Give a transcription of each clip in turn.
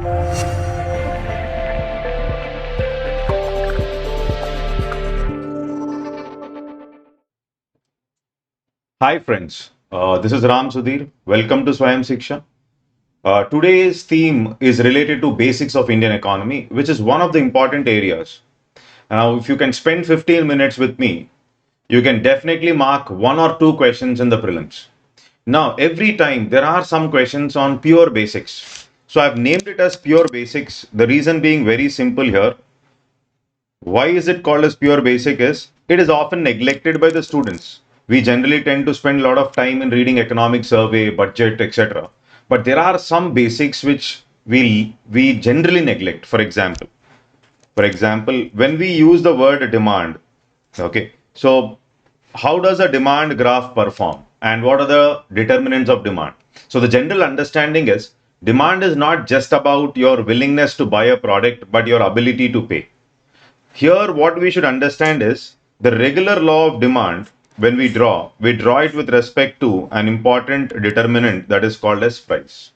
Hi friends, this is Ram Sudhir. Welcome to Swayam Shikshaa. Today's theme is related to basics of Indian economy, which is one of the important areas. Now, if you can spend 15 minutes with me, you can definitely mark one or two questions in the prelims. Now, every time there are some questions on pure basics. So I've named it as pure basics. The reason being very simple here. Why is it called as pure basic is it is often neglected by the students. We generally tend to spend a lot of time in reading economic survey, budget, etc. But there are some basics which we generally neglect. For example, when we use the word demand, okay, so how does a demand graph perform and what are the determinants of demand? So the general understanding is demand is not just about your willingness to buy a product, but your ability to pay. Here, what we should understand is the regular law of demand. When we draw it with respect to an important determinant that is called as price.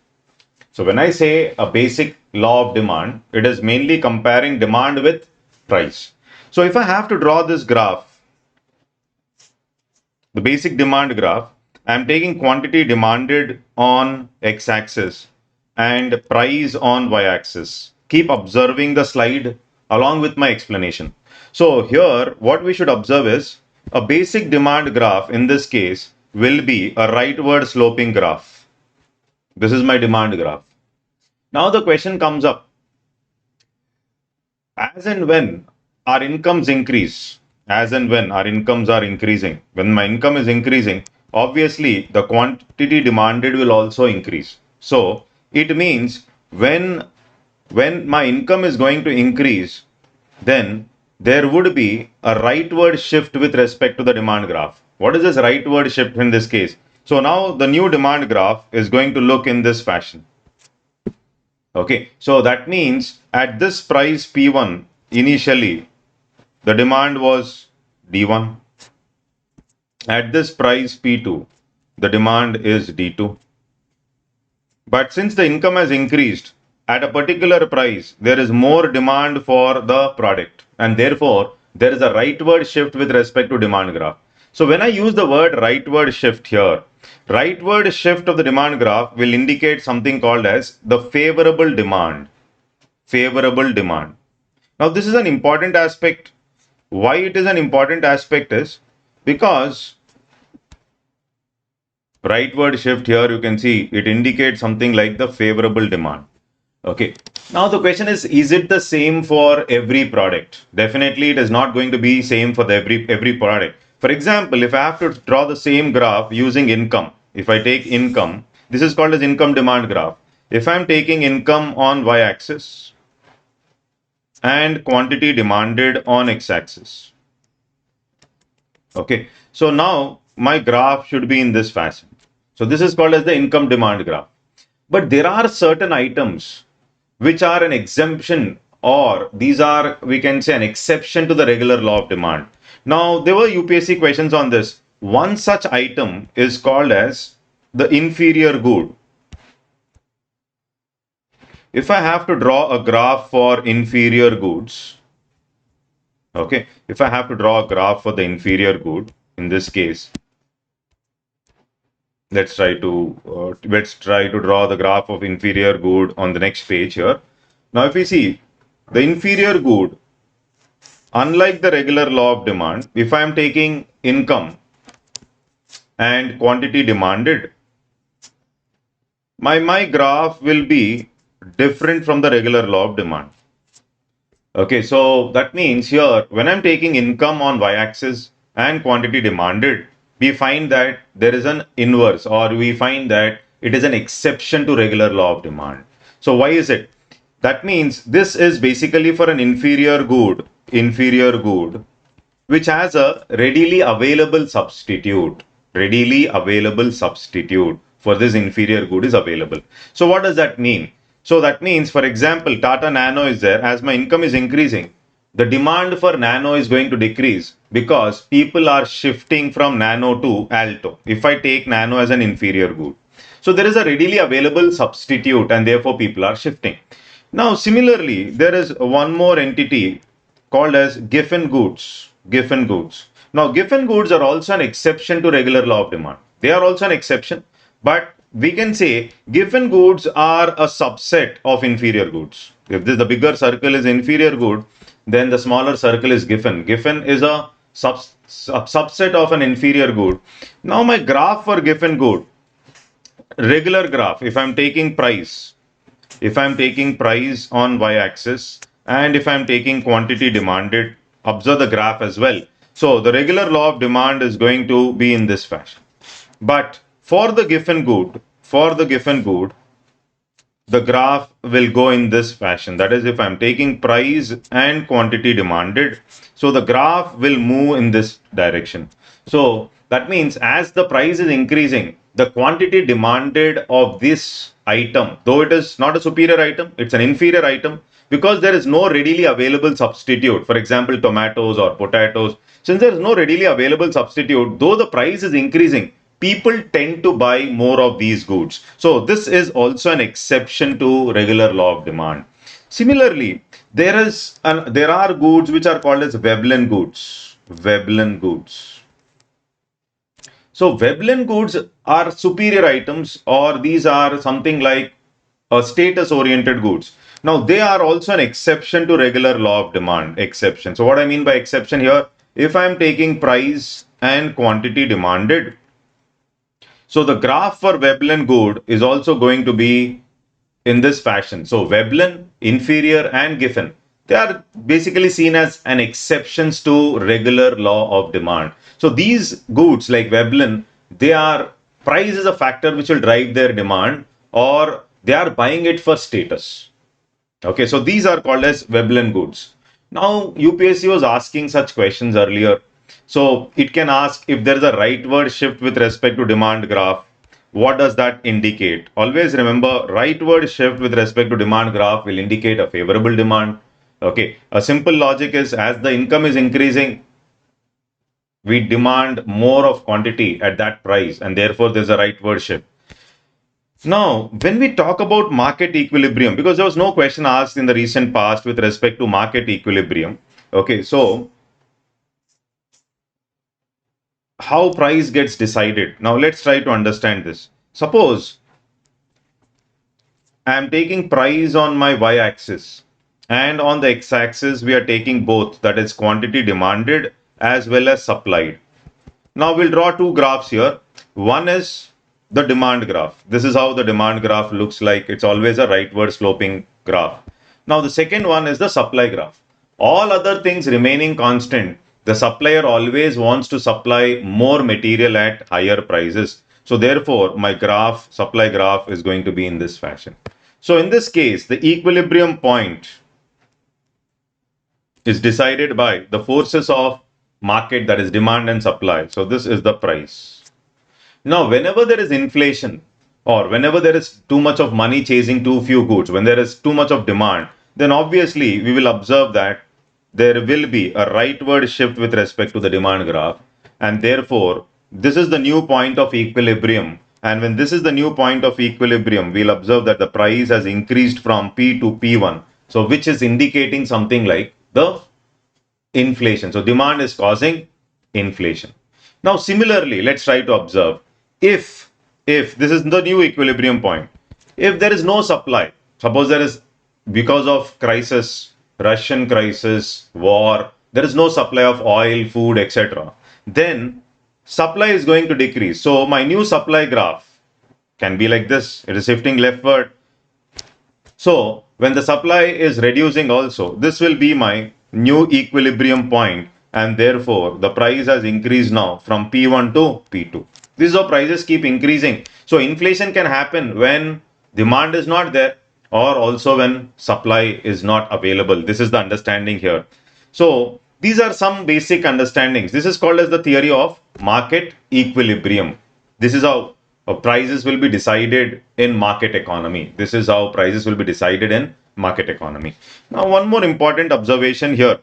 So when I say a basic law of demand, it is mainly comparing demand with price. So if I have to draw this graph, the basic demand graph, I am taking quantity demanded on x-axis and price on y-axis. Keep observing the slide along with my explanation. So here what we should observe is a basic demand graph in this case will be a rightward sloping graph. This is my demand graph. Now the question comes up, as and when our incomes increase, as and when our incomes are increasing, when my income is increasing, obviously the quantity demanded will also increase. So it means when my income is going to increase, then there would be a rightward shift with respect to the demand graph. What is this rightward shift in this case? So now the new demand graph is going to look in this fashion. Okay, so that means at this price P1, initially the demand was D1. At this price P2, the demand is D2. But since the income has increased, at a particular price, there is more demand for the product, and therefore there is a rightward shift with respect to demand graph. So when I use the word rightward shift here, rightward shift of the demand graph will indicate something called as the favorable demand. Favorable demand. Now this is an important aspect. Why it is an important aspect is because rightward shift here, you can see it indicates something like the favorable demand. Okay. Now the question is it the same for every product? Definitely it is not going to be same for every product. For example, if I have to draw the same graph using income, if I take income, this is called as income demand graph. If I'm taking income on y-axis and quantity demanded on x-axis. Okay. So now my graph should be in this fashion. So this is called as the income demand graph. But there are certain items which are an exemption, or these are, we can say, an exception to the regular law of demand. Now, there were UPSC questions on this. One such item is called as the inferior good. If I have to draw a graph for inferior goods, okay, if I have to draw a graph for the inferior good, in this case, let's try to draw the graph of inferior good on the next page here. Now, if we see the inferior good, unlike the regular law of demand, if I am taking income and quantity demanded, my graph will be different from the regular law of demand. Okay, so that means here when I'm taking income on y-axis and quantity demanded, we find that there is an inverse, or we find that it is an exception to regular law of demand. So why is it? That means this is basically for an inferior good, which has a readily available substitute. Readily available substitute for this inferior good is available. So what does that mean? So that means, for example, Tata Nano is there. As my income is increasing, the demand for Nano is going to decrease because people are shifting from Nano to Alto. If I take Nano as an inferior good. So there is a readily available substitute and therefore people are shifting. Now, similarly, there is one more entity called as Giffen goods. Giffen goods. Now, Giffen goods are also an exception to regular law of demand. They are also an exception, but we can say Giffen goods are a subset of inferior goods. If this the bigger circle is inferior good, then the smaller circle is Giffen. Giffen is a subset of an inferior good. Now, my graph for Giffen good, regular graph, if I'm taking price on y-axis and if I'm taking quantity demanded, observe the graph as well. So the regular law of demand is going to be in this fashion. But for the given good, the graph will go in this fashion. That is, if I'm taking price and quantity demanded, so the graph will move in this direction. So that means as the price is increasing, the quantity demanded of this item, though it is not a superior item, it's an inferior item, because there is no readily available substitute. For example, tomatoes or potatoes. Since there is no readily available substitute, though the price is increasing, people tend to buy more of these goods. So this is also an exception to regular law of demand. Similarly, there are goods which are called as Veblen goods. Veblen goods. So Veblen goods are superior items, or these are something like status oriented goods. Now they are also an exception to regular law of demand. Exception. So what I mean by exception here, if I am taking price and quantity demanded, so the graph for Veblen good is also going to be in this fashion. So Veblen, inferior and Giffen, they are basically seen as an exceptions to regular law of demand. So these goods like Veblen, they are price is a factor which will drive their demand, or they are buying it for status. Okay, so these are called as Veblen goods. Now, UPSC was asking such questions earlier. So it can ask if there is a rightward shift with respect to demand graph. What does that indicate? Always remember, rightward shift with respect to demand graph will indicate a favorable demand. Okay, a simple logic is as the income is increasing, we demand more of quantity at that price, and therefore there's a rightward shift. Now, when we talk about market equilibrium, because there was no question asked in the recent past with respect to market equilibrium. Okay, so how price gets decided? Now, let's try to understand this. Suppose I am taking price on my y-axis, and on the x-axis we are taking both, that is quantity demanded as well as supplied. Now we'll draw two graphs here. One is the demand graph. This is how the demand graph looks like. It's always a rightward sloping graph. Now the second one is the supply graph. All other things remaining constant, the supplier always wants to supply more material at higher prices. So therefore, my graph, supply graph, is going to be in this fashion. So in this case, the equilibrium point is decided by the forces of market, that is demand and supply. So this is the price. Now, whenever there is inflation, or whenever there is too much of money chasing too few goods, when there is too much of demand, then obviously we will observe that there will be a rightward shift with respect to the demand graph, and therefore this is the new point of equilibrium. And when this is the new point of equilibrium, we'll observe that the price has increased from P to P1, so which is indicating something like the inflation. So demand is causing inflation. Now similarly, let's try to observe if this is the new equilibrium point, if there is no supply, suppose there is, because of crisis, Russian crisis, war, there is no supply of oil, food, etc., then supply is going to decrease. So my new supply graph can be like this. It is shifting leftward. So when the supply is reducing also, this will be my new equilibrium point, and therefore the price has increased now from P1 to P2. This is how prices keep increasing. So inflation can happen when demand is not there, or also when supply is not available. This is the understanding here. So these are some basic understandings. This is called as the theory of market equilibrium. This is how prices will be decided in market economy. This is how prices will be decided in market economy. Now, one more important observation here.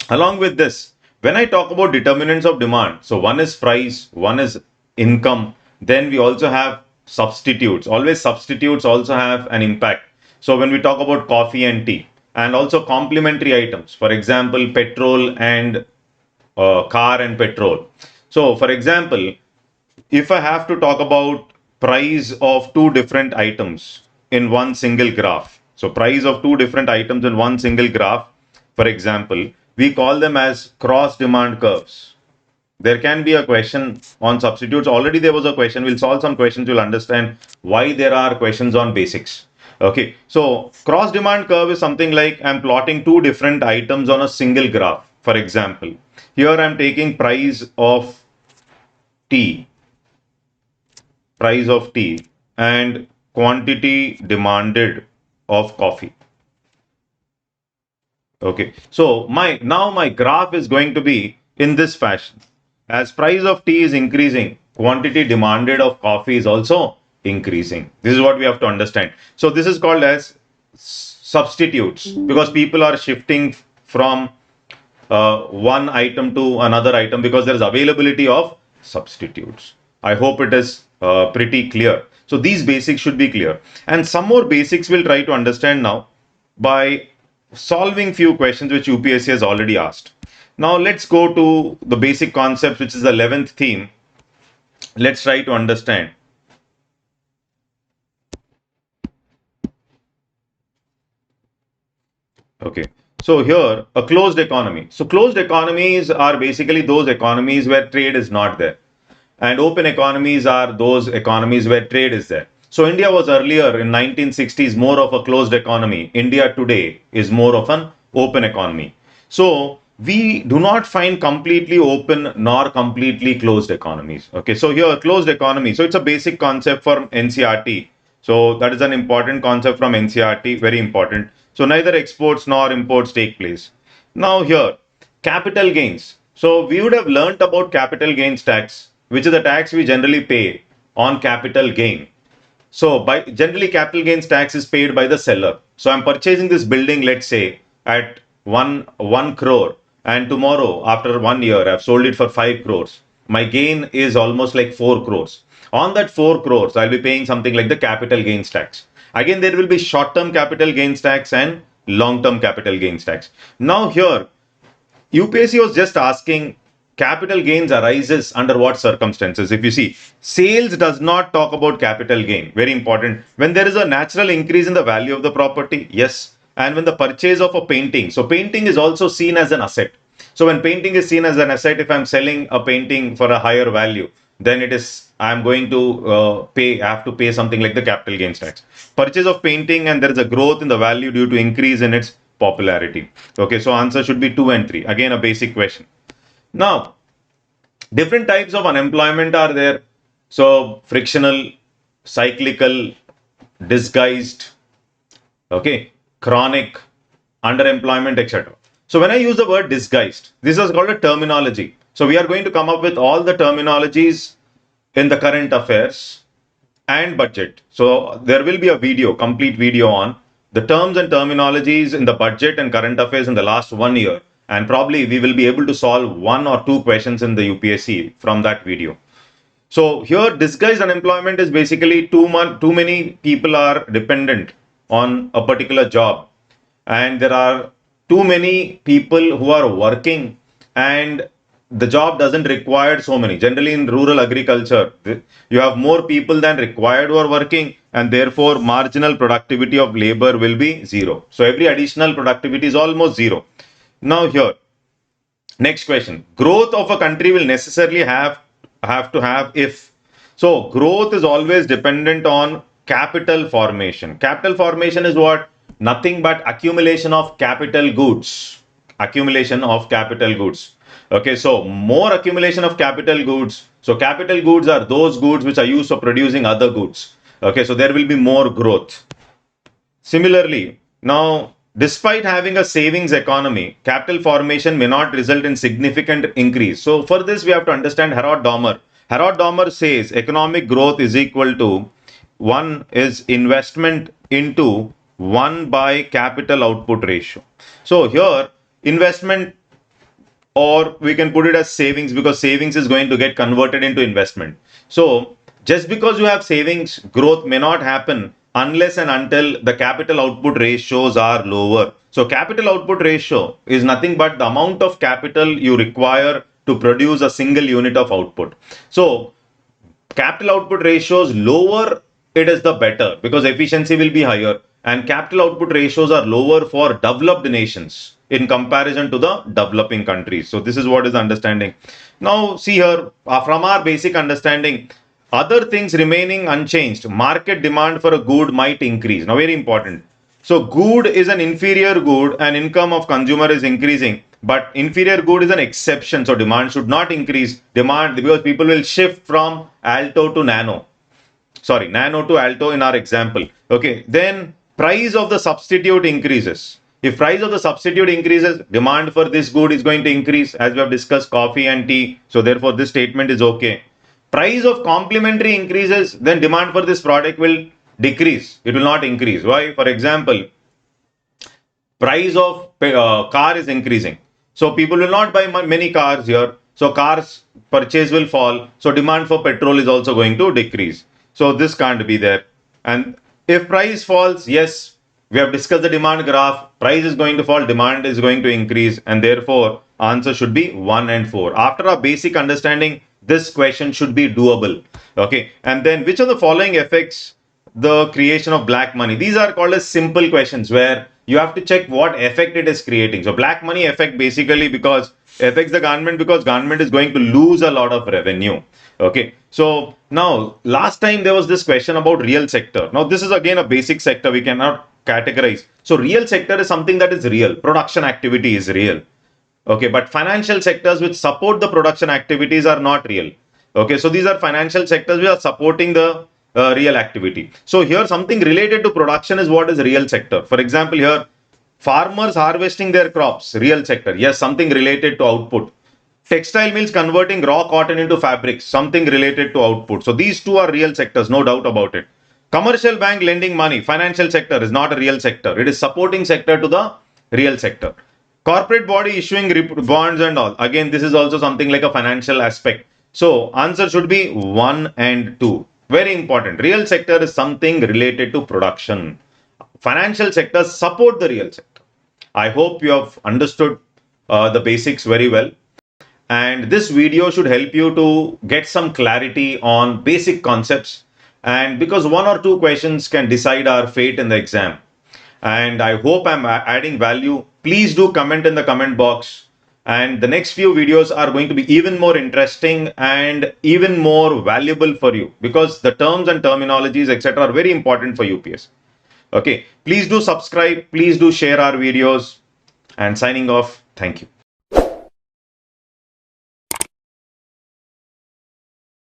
Along with this, when I talk about determinants of demand, so one is price, one is income, then we also have substitutes. Always substitutes also have an impact. So when we talk about coffee and tea, and also complementary items, for example, petrol and car and petrol. So for example, if I have to talk about price of two different items in one single graph, so price of two different items in one single graph, for example, we call them as cross demand curves. There can be a question on substitutes. Already there was a question. We'll solve some questions. You'll understand why there are questions on basics. Okay. So cross demand curve is something like I'm plotting two different items on a single graph. For example, here I'm taking tea, price of tea and quantity demanded of coffee. Okay. So my graph is going to be in this fashion. As price of tea is increasing, quantity demanded of coffee is also increasing. This is what we have to understand. So this is called as substitutes because people are shifting from one item to another item because there is availability of substitutes. I hope it is pretty clear. So these basics should be clear. And some more basics we'll try to understand now by solving few questions which UPSC has already asked. Now let's go to the basic concept, which is the 11th theme. Let's try to understand. Okay. So here, a closed economy. So closed economies are basically those economies where trade is not there. And open economies are those economies where trade is there. So India was earlier in 1960s more of a closed economy. India today is more of an open economy. So we do not find completely open nor completely closed economies. Okay, so here closed economy. So it's a basic concept from NCRT. So that is an important concept from NCRT, very important. So neither exports nor imports take place. Now here, capital gains. So we would have learnt about capital gains tax, which is the tax we generally pay on capital gain. So by generally capital gains tax is paid by the seller. So I'm purchasing this building, let's say at one crore, and tomorrow after 1 year I've sold it for 5 crores. My gain is almost like 4 crores. On that 4 crores, I'll be paying something like the capital gains tax. Again, there will be short-term capital gains tax and long-term capital gains tax. Now here UPSC was just asking capital gains arises under what circumstances. If you see, sales does not talk about capital gain. Very important. When there is a natural increase in the value of the property, yes. And when the purchase of a painting. So painting is also seen as an asset. So when painting is seen as an asset, if I'm selling a painting for a higher value, then it is I'm going to I have to pay something like the capital gains tax. Purchase of painting and there is a growth in the value due to increase in its popularity. Okay, so answer should be 2 and 3. Again, a basic question. Now, different types of unemployment are there. So frictional, cyclical, disguised, okay, chronic, underemployment, etc. So when I use the word disguised, this is called a terminology. So we are going to come up with all the terminologies in the current affairs and budget. So there will be a video, complete video on the terms and terminologies in the budget and current affairs in the last 1 year. And probably we will be able to solve 1 or 2 questions in the UPSC from that video. So here disguised unemployment is basically too many people are dependent on a particular job and there are too many people who are working and the job doesn't require so many. Generally in rural agriculture, you have more people than required who are working and therefore marginal productivity of labor will be zero. So every additional productivity is almost zero. Now here, next question. Growth of a country will necessarily have to have if. So growth is always dependent on capital formation. Capital formation is what? Nothing but accumulation of capital goods. Accumulation of capital goods. Okay, so more accumulation of capital goods. So capital goods are those goods which are used for producing other goods. Okay, so there will be more growth. Similarly, now despite having a savings economy, capital formation may not result in significant increase. So for this, we have to understand Harrod Domer. Harrod Domer says economic growth is equal to 1 is investment into 1 by capital output ratio. So here investment, or we can put it as savings because savings is going to get converted into investment. So just because you have savings, growth may not happen unless and until the capital output ratios are lower. So capital output ratio is nothing but the amount of capital you require to produce a single unit of output. So capital output ratios lower, it is the better because efficiency will be higher, and capital output ratios are lower for developed nations in comparison to the developing countries. So this is what is understanding. Now see here, from our basic understanding, other things remaining unchanged, market demand for a good might increase. Now very important. So good is an inferior good and income of consumer is increasing, but inferior good is an exception. So demand should not increase. Demand, because people will shift from alto to nano. Sorry, nano to alto in our example. Okay, then price of the substitute increases. If price of the substitute increases, demand for this good is going to increase, as we have discussed coffee and tea. So therefore this statement is okay. Price of complementary increases, then demand for this product will decrease. It will not increase. Why? For example, price of car is increasing. So people will not buy many cars here. So cars purchase will fall. So demand for petrol is also going to decrease. So this can't be there. And if price falls, yes, we have discussed the demand graph. Price is going to fall, demand is going to increase, and therefore answer should be 1 and 4. After a basic understanding, this question should be doable. Okay. And then which of the following affects the creation of black money? These are called as simple questions where you have to check what effect it is creating. So black money effect basically because affects the government because government is going to lose a lot of revenue. Okay. So now last time there was this question about real sector. Now this is again a basic sector we cannot categorize. So real sector is something that is real. Production activity is real. Okay. But financial sectors which support the production activities are not real. Okay. So these are financial sectors which are supporting the real activity. So here something related to production is what is real sector. For example, here farmers harvesting their crops, real sector. Yes, something related to output. Textile mills converting raw cotton into fabrics, something related to output. So these two are real sectors, no doubt about it. Commercial bank lending money, financial sector is not a real sector. It is supporting sector to the real sector. Corporate body issuing bonds and all. Again, this is also something like a financial aspect. So answer should be 1 and 2. Very important. Real sector is something related to production. Financial sectors support the real sector. I hope you have understood the basics very well. And this video should help you to get some clarity on basic concepts. And because 1 or 2 questions can decide our fate in the exam. And I hope I'm adding value. Please do comment in the comment box. And the next few videos are going to be even more interesting and even more valuable for you because the terms and terminologies, etc., are very important for UPS. Okay, please do subscribe. Please do share our videos. And signing off. Thank you.